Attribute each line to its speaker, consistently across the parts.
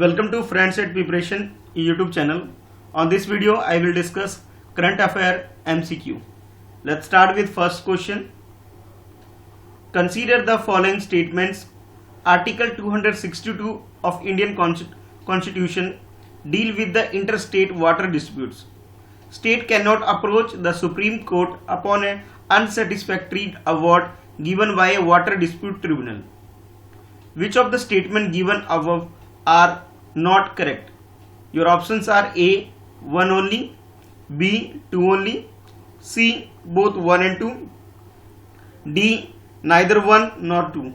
Speaker 1: Welcome to Friends at Preparation YouTube channel. On this video, I will discuss current affair MCQ. Let's start with first question. Consider the following statements. Article 262 of Indian Constitution deal with the interstate water disputes. State cannot approach the Supreme Court upon an unsatisfactory award given by a water dispute tribunal. Which of the statements given above are not correct? Your options are A, 1 only, B, 2 only, C, both 1 and 2, D, neither 1 nor 2.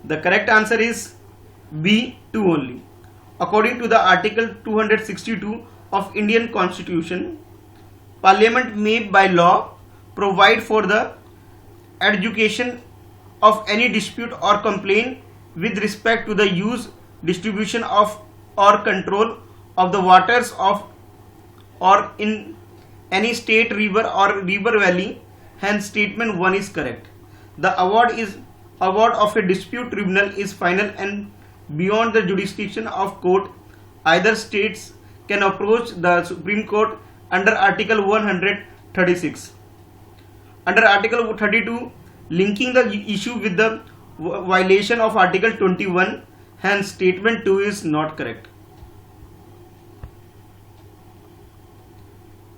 Speaker 1: The correct answer is B, 2 only. According to the Article 262 of Indian Constitution, Parliament may by law provide for the adjudication of any dispute or complaint with respect to the use, distribution of or control of the waters of or in any state, river or river valley. Hence statement 1 is correct. The award of a dispute tribunal is final and beyond the jurisdiction of court. Either states can approach the Supreme Court under Article 136. Under Article 32, linking the issue with the violation of Article 21, hence statement 2 is not correct.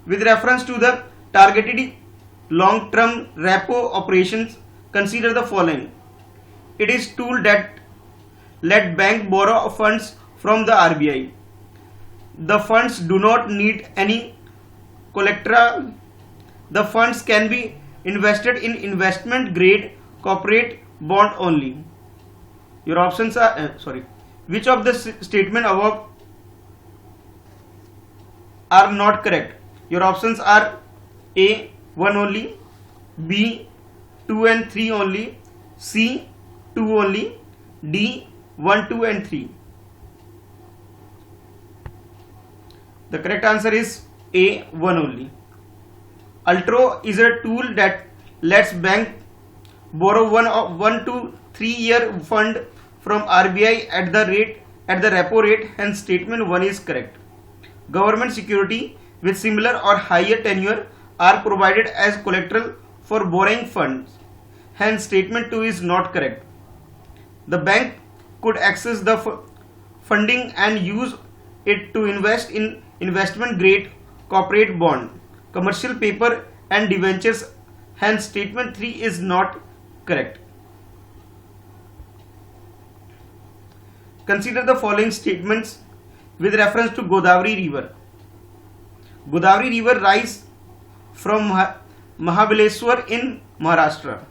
Speaker 1: With reference to the targeted long-term repo operations, consider the following. It is tool that let bank borrow funds from the RBI. The funds do not need any collateral. The funds can be invested in investment grade corporate bond only. Your options are which of the statement above are not correct? Your options are A, 1 only, B, 2 and 3 only, C, 2 only, D, 1, 2 and 3. The correct answer is A, 1 only. Altro is a tool that lets bank borrow 1 to 3 year fund from RBI at the repo rate, hence statement 1 is correct. Government security with similar or higher tenure are provided as collateral for borrowing funds, hence statement 2 is not correct. The bank could access the funding and use it to invest in investment grade corporate bond, commercial paper and debentures, hence statement 3 is not correct. Consider the following statements with reference to Godavari River. Godavari River rises from Mahabaleshwar in Maharashtra.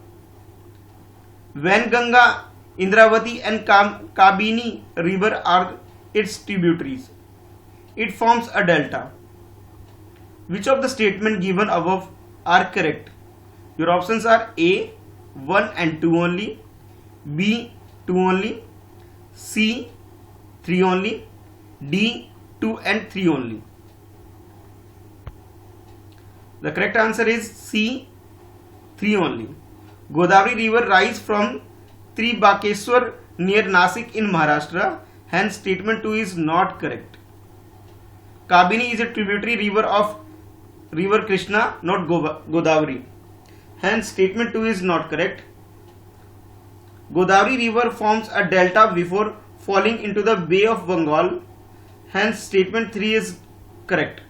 Speaker 1: Venganga, Indravati and Kabini River are its tributaries. It forms a delta. Which of the statements given above are correct? Your options are A, 1 and 2 only, B, 2 only, C, 3 only, D, 2 and 3 only. The correct answer is C, 3 only. Godavari River rises from Tribakeswar near Nasik in Maharashtra, hence statement 2 is not correct. Kabini is a tributary river of River Krishna, not Godavari. Hence statement 2 is not correct. Godavari River forms a delta before falling into the Bay of Bengal. Hence statement 3 is correct.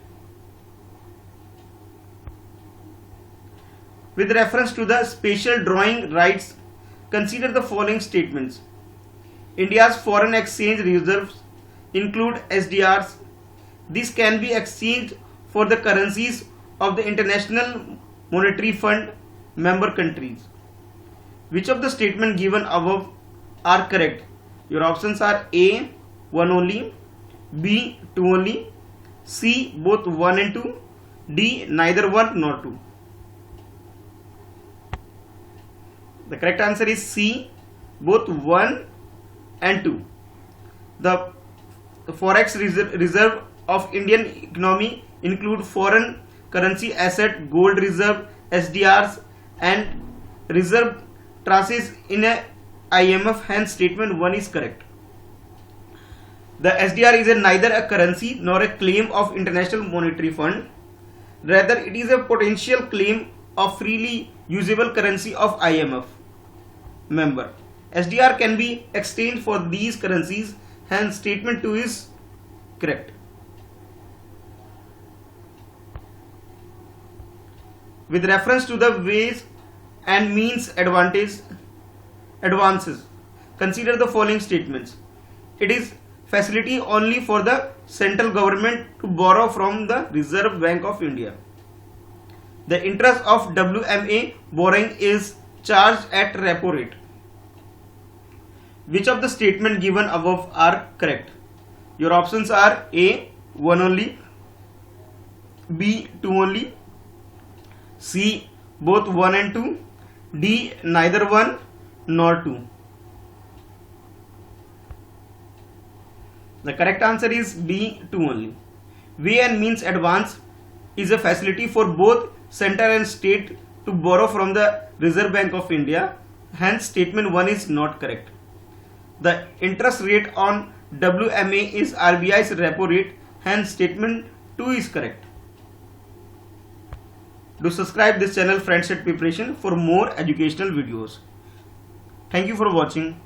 Speaker 1: With reference to the special drawing rights, consider the following statements. India's foreign exchange reserves include SDRs. These can be exchanged for the currencies of the International Monetary Fund member countries. Which of the statements given above are correct? Your options are A, 1 only, B, 2 only, C, both 1 and 2, D, neither 1 nor 2. The correct answer is C, both 1 and 2. The forex reserve of Indian economy include foreign currency asset, gold reserve, SDRs and reserve traces in a IMF, hence statement 1 is correct. The SDR is neither a currency nor a claim of International Monetary Fund. Rather, it is a potential claim of freely usable currency of IMF member. SDR can be exchanged for these currencies, hence statement 2 is correct. With reference to the ways and means advances, consider the following statements. It is facility only for the central government to borrow from the Reserve Bank of India. The interest of WMA borrowing is charged at repo rate. Which of the statement given above are correct? Your options are A, 1 only, B, 2 only, C, both 1 and 2, D, neither 1 nor 2. The correct answer is B, 2 only. Way and means advance is a facility for both center and state to borrow from the Reserve Bank of India. Hence, statement 1 is not correct. The interest rate on WMA is RBI's repo rate. Hence, statement 2 is correct. Do subscribe this channel Friendset Preparation for more educational videos. Thank you for watching.